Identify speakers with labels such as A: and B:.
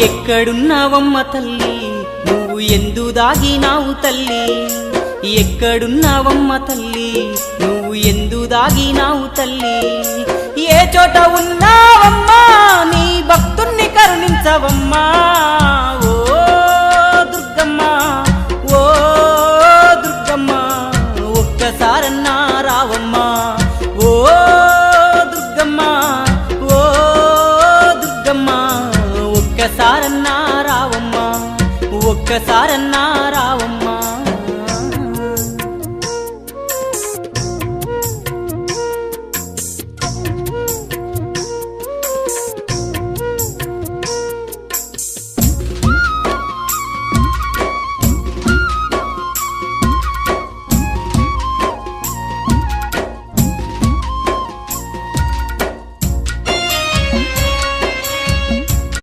A: ఎక్కడున్నావమ్మ తల్లి నువ్వు ఎందు దాగినావు తల్లి ఎక్కడున్నావమ్మ తల్లి నువ్వు ఎందు దాగినావు తల్లి ఏ చోట ఉన్నావమ్మా నీ భక్తుణ్ణి కరుణించవమ్మా ఓ దుర్గమ్మ ఓ దుర్గమ్మ ఒక్కసారన్నా రావమ్మా ఓ దుర్గమ్మ ఓ దుర్గమ్మ ఒక్కసారన్నా రావమ్మా ఒక్కసారన్నా రావమ్మా